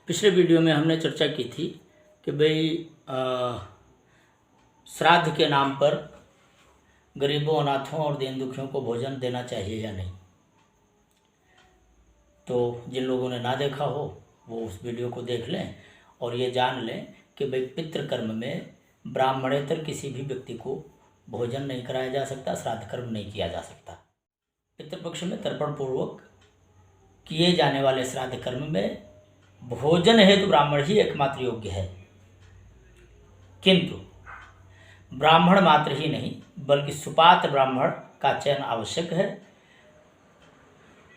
पिछले वीडियो में हमने चर्चा की थी कि भाई श्राद्ध के नाम पर गरीबों, अनाथों और दीन दुखियों को भोजन देना चाहिए या नहीं। तो जिन लोगों ने ना देखा हो वो उस वीडियो को देख लें और ये जान लें कि भाई पितृकर्म में ब्राह्मणेतर किसी भी व्यक्ति को भोजन नहीं कराया जा सकता, श्राद्ध कर्म नहीं किया जा सकता। पितृपक्ष में तर्पण पूर्वक किए जाने वाले श्राद्ध कर्म में भोजन हेतु ब्राह्मण ही एकमात्र योग्य है, किंतु ब्राह्मण मात्र ही नहीं बल्कि सुपात्र ब्राह्मण का चयन आवश्यक है।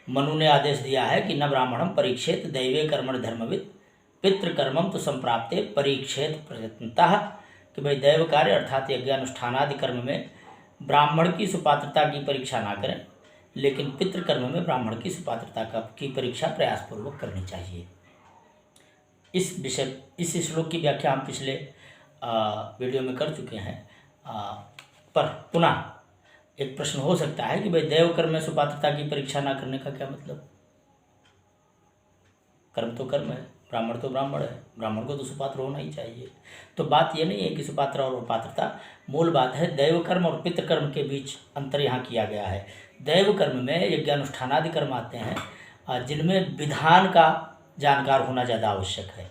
मनु ने आदेश दिया है कि न ब्राह्मणम परीक्षेत दैवे कर्मण धर्मविद पितृकर्मम तो संप्राप्ते परीक्षेत प्रयत्नतः, कि भाई दैव कार्य अर्थात यज्ञानुष्ठानादि कर्म में ब्राह्मण की सुपात्रता की परीक्षा ना करें, लेकिन पितृकर्म में ब्राह्मण की सुपात्रता की परीक्षा प्रयासपूर्वक करनी चाहिए। इस श्लोक की व्याख्या हम पिछले वीडियो में कर चुके हैं, पर पुनः एक प्रश्न हो सकता है कि भाई दैव कर्म में सुपात्रता की परीक्षा ना करने का क्या मतलब। कर्म तो कर्म है, ब्राह्मण तो ब्राह्मण है, ब्राह्मण को तो सुपात्र होना ही चाहिए। तो बात यह नहीं है कि सुपात्र और अपात्रता, मूल बात है दैव कर्म और पितृकर्म के बीच अंतर यहाँ किया गया है। दैव कर्म में यज्ञानुष्ठानादि कर्म आते हैं जिनमें विधान का जानकार होना ज़्यादा आवश्यक है।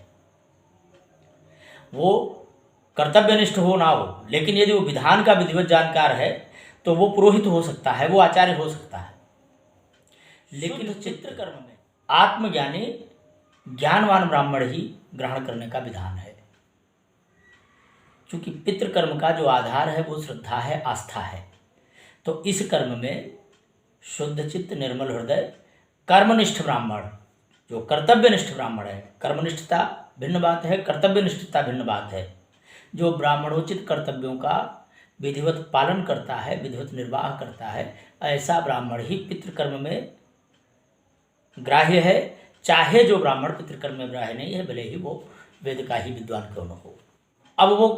वो कर्तव्यनिष्ठ हो ना हो, लेकिन यदि वो विधान का विधिवत जानकार है तो वो पुरोहित हो सकता है, वो आचार्य हो सकता है। लेकिन चित्रकर्म में आत्मज्ञानी ज्ञानवान ब्राह्मण ही ग्रहण करने का विधान है, क्योंकि पितृकर्म का जो आधार है वो श्रद्धा है, आस्था है। तो इस कर्म में शुद्ध चित्त, निर्मल हृदय, कर्मनिष्ठ ब्राह्मण, जो कर्तव्यनिष्ठ ब्राह्मण है, कर्मनिष्ठता भिन्न बात है, कर्तव्यनिष्ठता भिन्न बात है। जो ब्राह्मणोचित कर्तव्यों का विधिवत पालन करता है, विधिवत निर्वाह करता है, ऐसा ब्राह्मण ही पितृकर्म में ग्राह्य है, चाहे जो ब्राह्मण पितृकर्म में ग्राह्य नहीं है, भले ही वो वेद का ही विद्वान क्यों न हो। अब वो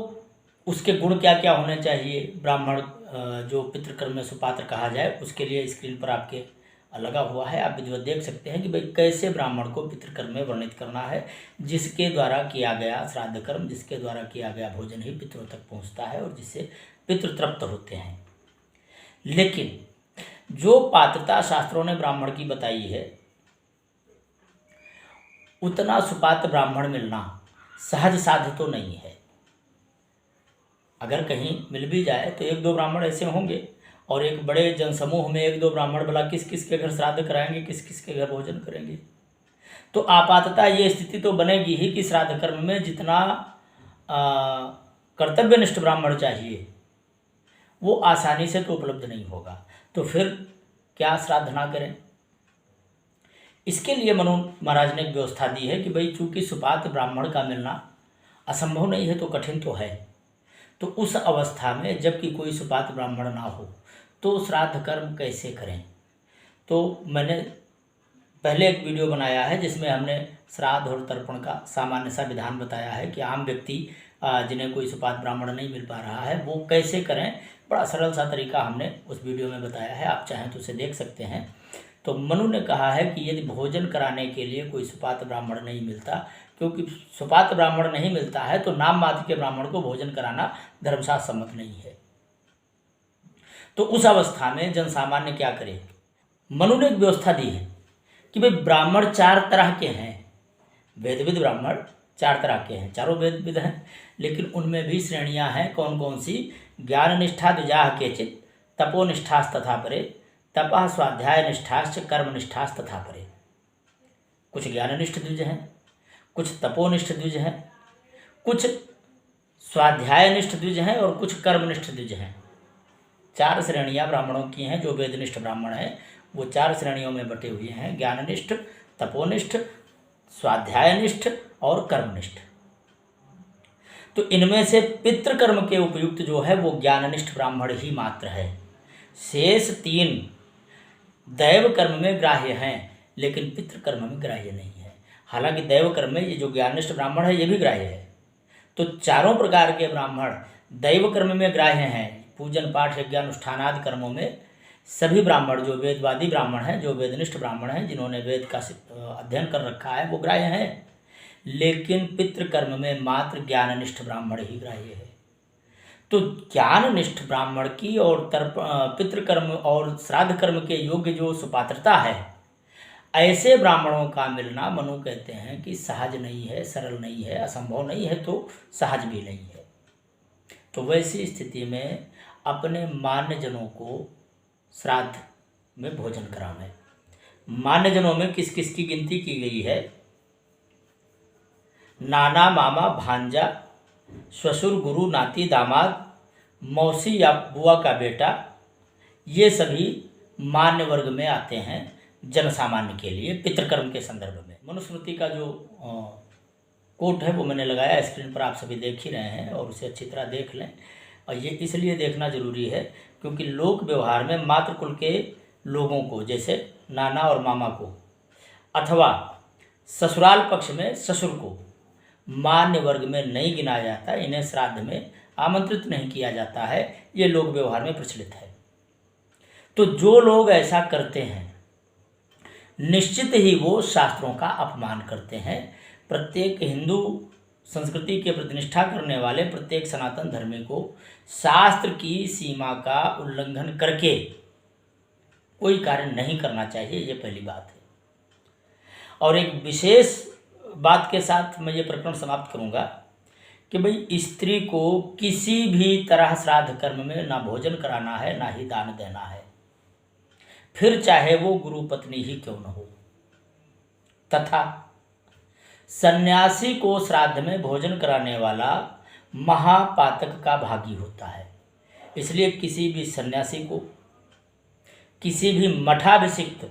उसके गुण क्या क्या होने चाहिए, ब्राह्मण जो पितृकर्म में सुपात्र कहा जाए, उसके लिए स्क्रीन पर आपके लगा हुआ है, आप विधिवत देख सकते हैं कि भाई कैसे ब्राह्मण को पितृकर्म में वर्णित करना है, जिसके द्वारा किया गया श्राद्ध कर्म, जिसके द्वारा किया गया भोजन ही पितरों तक पहुंचता है और जिससे पितृ तृप्त होते हैं। लेकिन जो पात्रता शास्त्रों ने ब्राह्मण की बताई है, उतना सुपात्र ब्राह्मण मिलना सहज साध्य तो नहीं है। अगर कहीं मिल भी जाए तो एक दो ब्राह्मण ऐसे होंगे, और एक बड़े जनसमूह में एक दो ब्राह्मण भला किस किस के घर श्राद्ध कराएंगे, किस किस के घर भोजन करेंगे। तो आपातता ये स्थिति तो बनेगी ही कि श्राद्ध कर्म में जितना कर्तव्यनिष्ठ ब्राह्मण चाहिए वो आसानी से तो उपलब्ध नहीं होगा। तो फिर क्या श्राद्ध ना करें। इसके लिए मनु महाराज ने एक व्यवस्था दी है कि भाई चूंकि सुपात्र ब्राह्मण का मिलना असंभव नहीं है तो कठिन तो है, तो उस अवस्था में जबकि कोई सुपात्र ब्राह्मण ना हो तो श्राद्ध कर्म कैसे करें। तो मैंने पहले एक वीडियो बनाया है जिसमें हमने श्राद्ध और तर्पण का सामान्य सा विधान बताया है कि आम व्यक्ति जिन्हें कोई सुपात्र ब्राह्मण नहीं मिल पा रहा है वो कैसे करें। बड़ा सरल सा तरीका हमने उस वीडियो में बताया है, आप चाहें तो उसे देख सकते हैं। तो मनु ने कहा है कि यदि भोजन कराने के लिए कोई सुपात्र ब्राह्मण नहीं मिलता, क्योंकि सुपात्र ब्राह्मण नहीं मिलता है तो नाम मात्र के ब्राह्मण को भोजन कराना धर्मशास्त्र सम्मत नहीं है। तो उस अवस्था में जनसामान्य क्या करे। मनु ने एक व्यवस्था दी है कि भाई ब्राह्मण चार तरह के हैं, वेदविद ब्राह्मण चार तरह के हैं, चारों वेदविद हैं, लेकिन उनमें भी श्रेणियां हैं। कौन कौन सी। ज्ञान निष्ठा द्विजाह केचित तपोनिष्ठास तथा परे, तपः स्वाध्याय निष्ठाश्च कर्म निष्ठास तथा परे। कुछ ज्ञाननिष्ठ द्विज हैं, कुछ तपोनिष्ठ द्विज हैं, कुछ स्वाध्यायनिष्ठ द्विज हैं और कुछ कर्मनिष्ठ द्विज हैं। चार श्रेणियां ब्राह्मणों की हैं। जो वेदनिष्ठ ब्राह्मण हैं वो चार श्रेणियों में बटे हुए हैं, ज्ञाननिष्ठ, तपोनिष्ठ, स्वाध्यायनिष्ठ और कर्मनिष्ठ। तो इनमें से पितृकर्म के उपयुक्त जो है वो ज्ञाननिष्ठ ब्राह्मण ही मात्र है। शेष तीन दैव कर्म में ग्राह्य हैं लेकिन पितृकर्म में ग्राह्य नहीं है। हालांकि दैव कर्म में ये जो ज्ञाननिष्ठ ब्राह्मण है ये भी ग्राह्य है। तो चारों प्रकार के ब्राह्मण दैव कर्म में ग्राह्य हैं। पूजन पाठ यज्ञानुष्ठानादि कर्मों में सभी ब्राह्मण जो वेदवादी ब्राह्मण हैं, जो वेदनिष्ठ ब्राह्मण हैं, जिन्होंने वेद का अध्ययन कर रखा है, वो ग्राह्य हैं। लेकिन पितृकर्म में मात्र ज्ञाननिष्ठ ब्राह्मण ही ग्राह्य है। तो ज्ञाननिष्ठ ब्राह्मण की और पितृकर्म और श्राद्ध कर्म के योग्य जो सुपात्रता है, ऐसे ब्राह्मणों का मिलना मनु कहते हैं कि सहज नहीं है, सरल नहीं है, असंभव नहीं है तो सहज भी नहीं है। तो वैसी स्थिति में अपने मान्यजनों को श्राद्ध में भोजन करावें। मान्यजनों में किस किस की गिनती की गई है? नाना, मामा, भांजा, ससुर, गुरु, नाती, दामाद, मौसी या बुआ का बेटा, ये सभी मान्य वर्ग में आते हैं जन सामान्य के लिए पितृकर्म के संदर्भ में। मनुस्मृति का जो कोट है वो मैंने लगाया स्क्रीन पर, आप सभी देख ही रहे हैं और उसे अच्छी तरह देख लें। और ये इसलिए देखना जरूरी है क्योंकि लोक व्यवहार में मातृ कुल के लोगों को, जैसे नाना और मामा को, अथवा ससुराल पक्ष में ससुर को मान्य वर्ग में नहीं गिना जाता, इन्हें श्राद्ध में आमंत्रित नहीं किया जाता है, ये लोक व्यवहार में प्रचलित है। तो जो लोग ऐसा करते हैं निश्चित ही वो शास्त्रों का अपमान करते हैं। प्रत्येक हिंदू संस्कृति के प्रतिनिष्ठा करने वाले प्रत्येक सनातन धर्मी को शास्त्र की सीमा का उल्लंघन करके कोई कार्य नहीं करना चाहिए, ये पहली बात है। और एक विशेष बात के साथ मैं ये प्रकरण समाप्त करूंगा कि भाई स्त्री को किसी भी तरह श्राद्ध कर्म में ना भोजन कराना है ना ही दान देना है, फिर चाहे वो गुरु पत्नी ही क्यों न हो। तथा सन्यासी को श्राद्ध में भोजन कराने वाला महापातक का भागी होता है। इसलिए किसी भी सन्यासी को, किसी भी मठाभिषिक्त,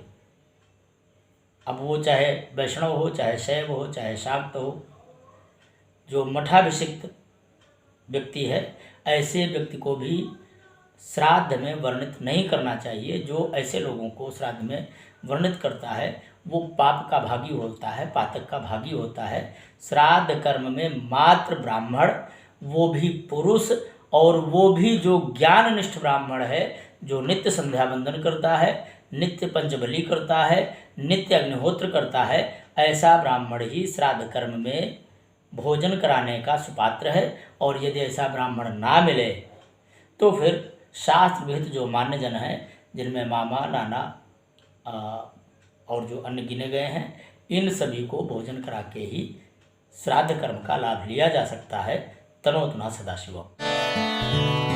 अब वो चाहे वैष्णव हो, चाहे शैव हो, चाहे शाक्त हो, जो मठाभिषिक्त व्यक्ति है, ऐसे व्यक्ति को भी श्राद्ध में वर्णित नहीं करना चाहिए। जो ऐसे लोगों को श्राद्ध में वर्णित करता है वो पाप का भागी होता है, पातक का भागी होता है। श्राद्ध कर्म में मात्र ब्राह्मण, वो भी पुरुष, और वो भी जो ज्ञाननिष्ठ ब्राह्मण है, जो नित्य संध्या वंदन करता है, नित्य पंचबली करता है, नित्य अग्निहोत्र करता है, ऐसा ब्राह्मण ही श्राद्ध कर्म में भोजन कराने का सुपात्र है। और यदि ऐसा ब्राह्मण ना मिले तो फिर शास्त्र विहित जो मान्यजन हैं, जिनमें मामा, नाना और जो अन्य गिने गए हैं, इन सभी को भोजन करा के ही श्राद्ध कर्म का लाभ लिया जा सकता है। तनोतना सदाशिवम।